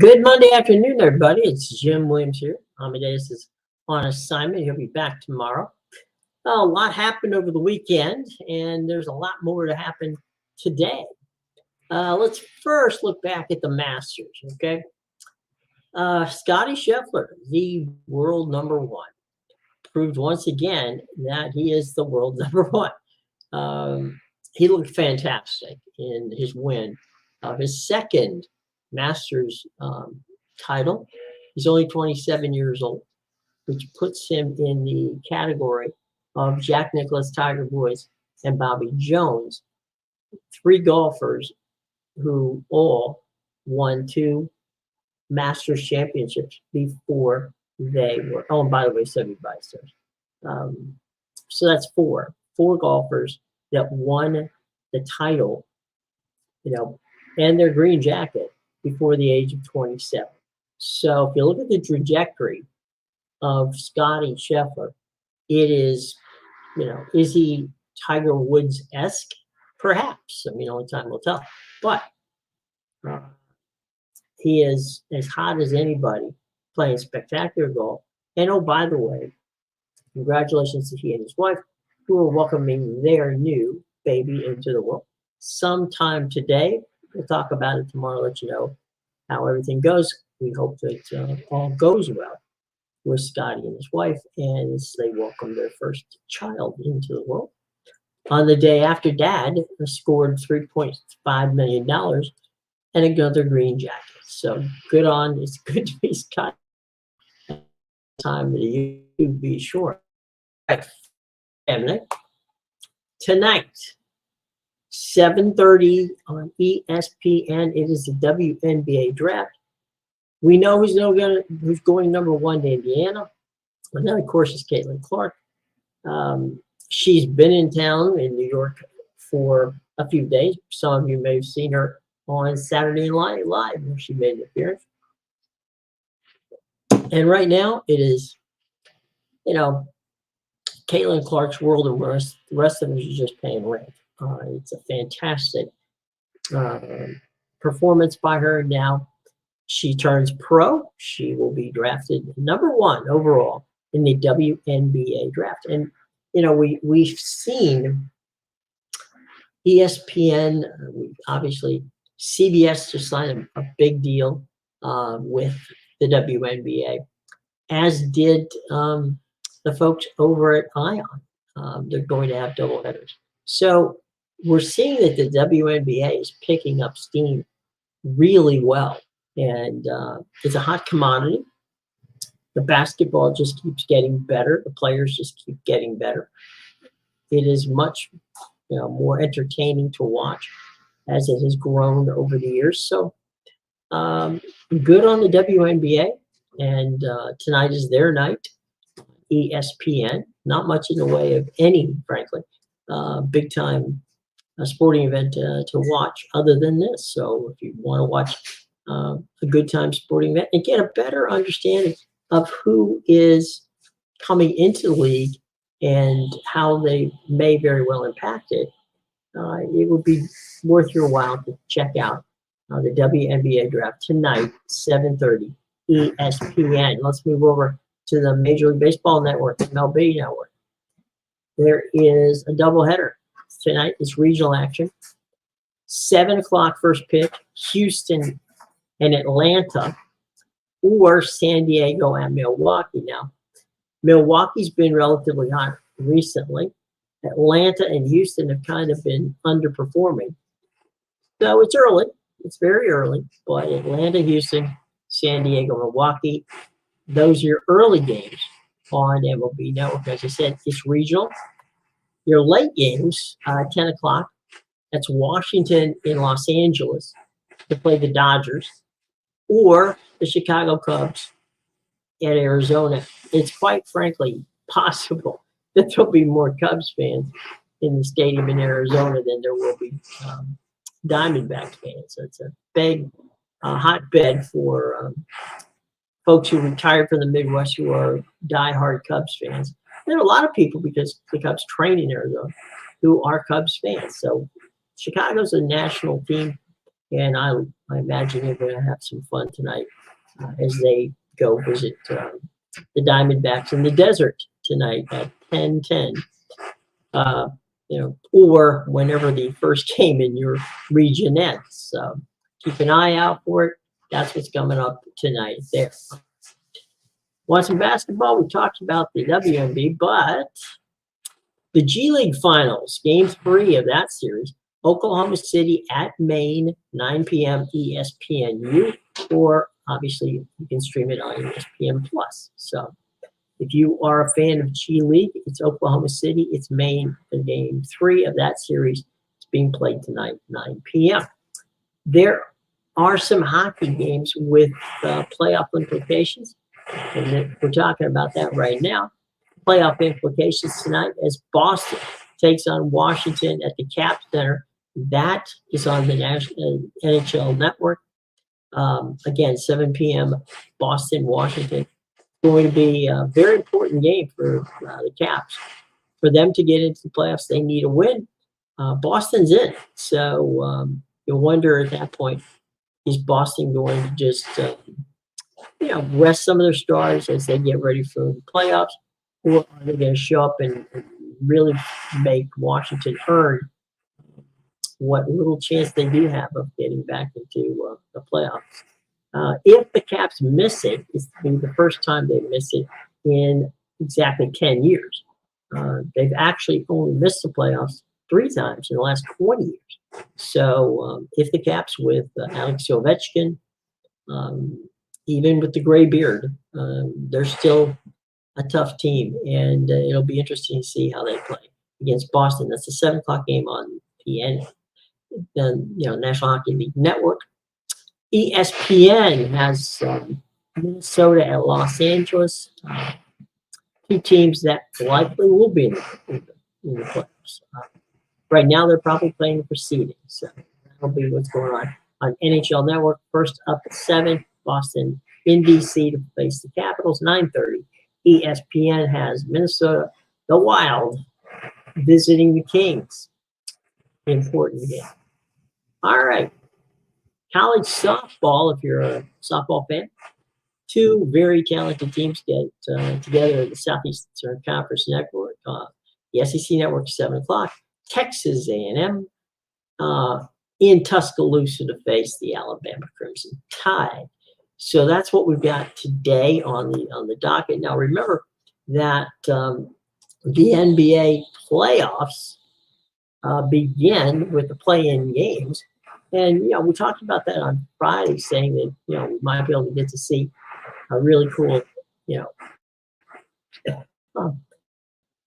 Good Monday afternoon, everybody. It's Jim Williams here. Amedeus is on assignment. He'll be back tomorrow. A lot happened over the weekend, and there's a lot more to happen today. Let's first look back at the Masters, okay? Scottie Scheffler, the world number one, proved once again that he is the world number one. He looked fantastic in his win of his second Masters title. He's only 27 years old, which puts him in the category of Jack Nicklaus, Tiger Woods, and Bobby Jones, three golfers who all won two Masters championships before they were. Oh, and by the way, 75 stars. So that's four golfers that won the title, and their green jacket before the age of 27. So if you look at the trajectory of Scottie Scheffler, it is, is he Tiger Woods-esque? Perhaps. Only time will tell. But he is as hot as anybody, playing spectacular golf. And oh, by the way, congratulations to he and his wife, who are welcoming their new baby into the world sometime today. We'll talk about it tomorrow, let you know how everything goes. We hope that all goes well with Scottie and his wife as they welcome their first child into the world. On the day after, Dad scored $3.5 million and another green jacket. So it's good to be Scottie. Time that you be sure. Tonight, 7:30 on ESPN. It is the WNBA draft. We know who's going number one to Indiana. And then, of course, is Caitlin Clark. She's been in town in New York for a few days. Some of you may have seen her on Saturday Night Live where she made an appearance. And right now, it is, Caitlin Clark's world, and the rest of it is just paying rent. It's a fantastic performance by her. Now she turns pro. She will be drafted number one overall in the WNBA draft. And, we've seen ESPN, obviously CBS just signed a big deal with the WNBA, as did the folks over at Ion. They're going to have doubleheaders. So we're seeing that the WNBA is picking up steam really well. And it's a hot commodity. The basketball just keeps getting better. The players just keep getting better. It is much more entertaining to watch as it has grown over the years. So good on the WNBA. And tonight is their night. ESPN. Not much in the way of any, frankly, big time sporting event to watch other than this. So if you want to watch a good time sporting event and get a better understanding of who is coming into the league and how they may very well impact it, it would be worth your while to check out the WNBA draft tonight, 7:30 ESPN. Let's move over to the Major League Baseball Network, MLB Network. There is a doubleheader tonight. It's regional action. 7 o'clock first pitch, Houston and Atlanta, or San Diego and Milwaukee. Now, Milwaukee's been relatively hot recently. Atlanta and Houston have kind of been underperforming. So it's early. It's very early. But Atlanta, Houston, San Diego, Milwaukee, those are your early games on MLB Network. As I said, it's regional. Your late games, 10 o'clock, that's Washington in Los Angeles to play the Dodgers, or the Chicago Cubs at Arizona. It's quite frankly possible that there'll be more Cubs fans in the stadium in Arizona than there will be Diamondbacks fans. So it's a big hotbed for folks who retired from the Midwest who are diehard Cubs fans. There are a lot of people, because the Cubs train in Arizona, who are Cubs fans. So Chicago's a national team. And I imagine they're going to have some fun tonight as they go visit the Diamondbacks in the desert tonight at 10:10. Or whenever the first game in your region ends. So keep an eye out for it. That's what's coming up tonight there. Want some basketball? We talked about the WNBA, but the G League Finals, Game 3 of that series, Oklahoma City at Maine, 9 p.m. ESPNU, or obviously you can stream it on ESPN Plus. So if you are a fan of G League, it's Oklahoma City, it's Maine. The Game 3 of that series is being played tonight, 9 p.m. There are some hockey games with playoff implications, and we're talking about that right now. Playoff implications tonight as Boston takes on Washington at the Cap Center. That is on the national NHL Network. Again, 7 p.m. Boston, Washington. Going to be a very important game for the Caps. For them to get into the playoffs, they need a win. Boston's in, so you'll wonder at that point, is Boston going to just rest some of their stars as they get ready for the playoffs, or are they going to show up and really make Washington earn what little chance they do have of getting back into the playoffs? If the Caps miss it, it's the first time they miss it in exactly 10 years. They've actually only missed the playoffs 3 times in the last 20 years. So if the Caps with Alex Ovechkin, even with the gray beard, they're still a tough team, and it'll be interesting to see how they play against Boston. That's a 7 o'clock game on the National Hockey League Network. ESPN has Minnesota at Los Angeles, 2 teams that likely will be in the playoffs. Right now, they're probably playing for seeding, so that'll be what's going on NHL Network. First up at 7, Boston in DC to face the Capitals, 9:30. ESPN has Minnesota, the Wild, visiting the Kings. Important game. All right. College softball, if you're a softball fan, 2 very talented teams get together at the Southeastern Conference Network. The SEC Network, 7 o'clock. Texas A&M in Tuscaloosa to face the Alabama Crimson Tide. So that's what we've got today on the docket. Now remember that the NBA playoffs begin with the play-in games. And, we talked about that on Friday, saying that, we might be able to get to see a really cool,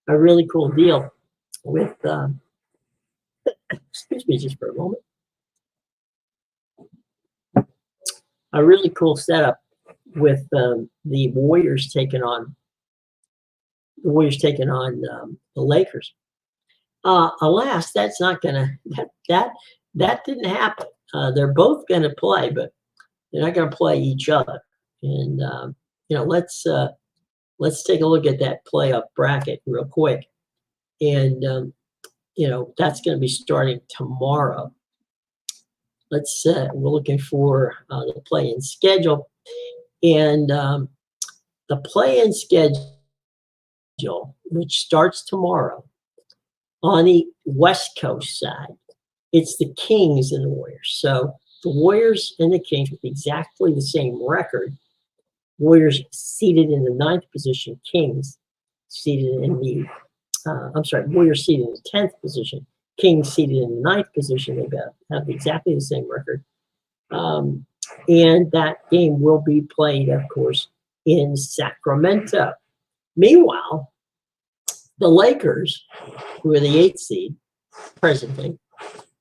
a really cool deal with, excuse me just for a moment, a really cool setup with the Warriors taking on the Lakers. Alas, that's not gonna that didn't happen. They're both gonna play, but they're not gonna play each other. And let's take a look at that playoff bracket real quick. And that's gonna be starting tomorrow. We're looking for the play-in schedule, and the play-in schedule, which starts tomorrow on the West Coast side. It's the Kings and the Warriors. So the Warriors and the Kings with exactly the same record. Warriors seated in the 9th position. Kings seated in the Warriors seated in the 10th position. Kings seated in the 9th position. They have exactly the same record. And that game will be played, of course, in Sacramento. Meanwhile, the Lakers, who are the 8th seed presently,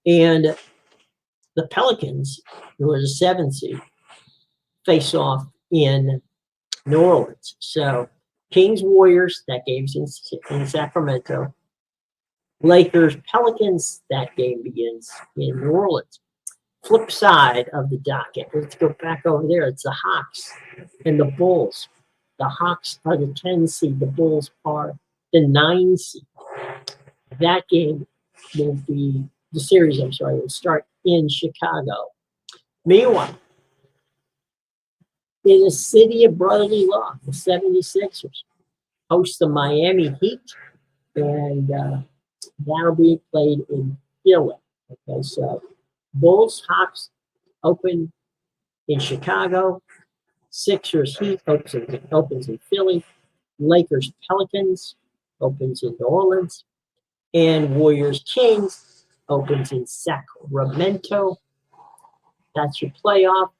and the Pelicans, who are the 7th seed, face off in New Orleans. So Kings, Warriors, that game's in Sacramento. Lakers, Pelicans, that game begins in New Orleans. Flip side of the docket. Let's go back over there. It's the Hawks and the Bulls. The Hawks are the 10 seed. The Bulls are the 9 seed. That game will be, the series, will start in Chicago Meanwhile, in the city of brotherly love, the 76ers host the Miami Heat, and that'll be played in Philly. Okay, so Bulls Hawks open in Chicago, Sixers Heat opens in Philly, Lakers Pelicans opens in New Orleans, and Warriors Kings opens in Sacramento. That's your playoff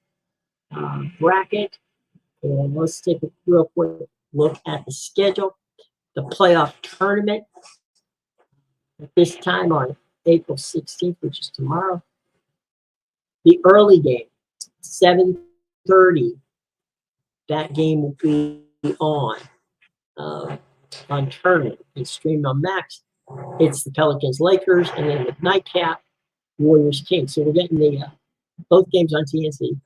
bracket. And let's take a real quick look at the schedule. The playoff tournament at this time on April 16th, which is tomorrow. The early game, 7:30. That game will be on tournament and streamed on Max. It's the Pelicans Lakers, and then the nightcap Warriors Kings. So we're getting the both games on TNC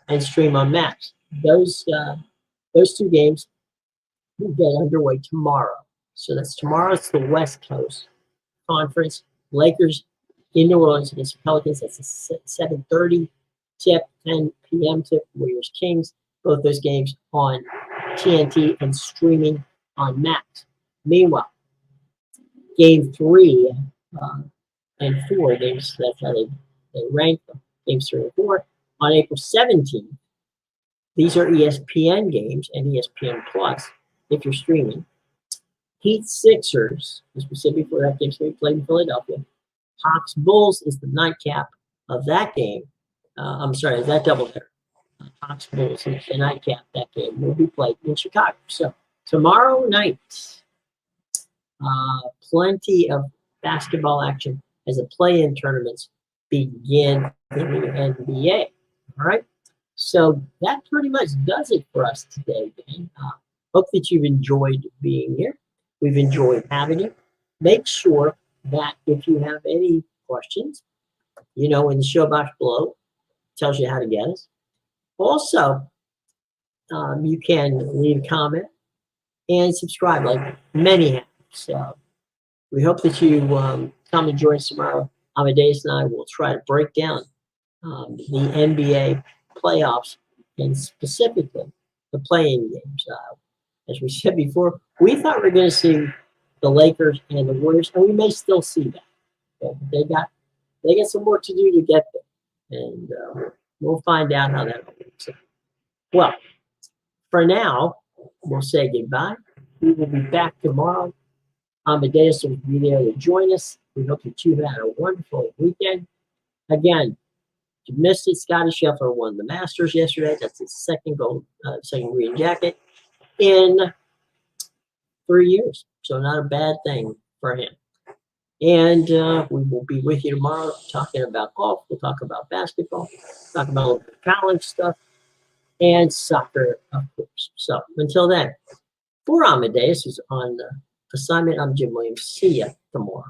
and stream on Max. Those two games will get underway tomorrow. So that's tomorrow. It's the West Coast Conference. Lakers in New Orleans against the Pelicans. That's a 7:30 tip, 10 p.m. tip. Warriors Kings. Both those games on TNT and streaming on Max. Meanwhile, Game 3 and 4 games. That's how they rank them. Games 3 and 4 on April 17th. These are ESPN games and ESPN Plus if you're streaming. Heat Sixers, specifically for that game, so we played in Philadelphia. Hawks Bulls is the nightcap of that game. I'm sorry, that doubleheader. Hawks Bulls is the nightcap. That game will be played in Chicago. So tomorrow night, plenty of basketball action as the play-in tournaments begin in the NBA. All right. So that pretty much does it for us today, Dan. Hope that you've enjoyed being here. We've enjoyed having you. Make sure that if you have any questions, in the show box below, tells you how to get us. Also, you can leave a comment and subscribe like many have. So we hope that you come and join us tomorrow. Amedeus and I will try to break down the NBA playoffs and specifically the play-in games. As we said before, we thought we were going to see the Lakers and the Warriors, and we may still see that. But they got some work to do to get there, and we'll find out how that works. Well, for now, we'll say goodbye. We will be back tomorrow. Amedeus will be there to join us. We hope that you've had a wonderful weekend. Again, if you missed it, Scotty Scheffler won the Masters yesterday. That's his second green jacket in 3 years. So not a bad thing for him. And we will be with you tomorrow talking about golf. We'll talk about basketball, talk about college stuff, and soccer, of course. So until then, for Amedeus, who's on assignment, I'm Jim Williams. See ya tomorrow.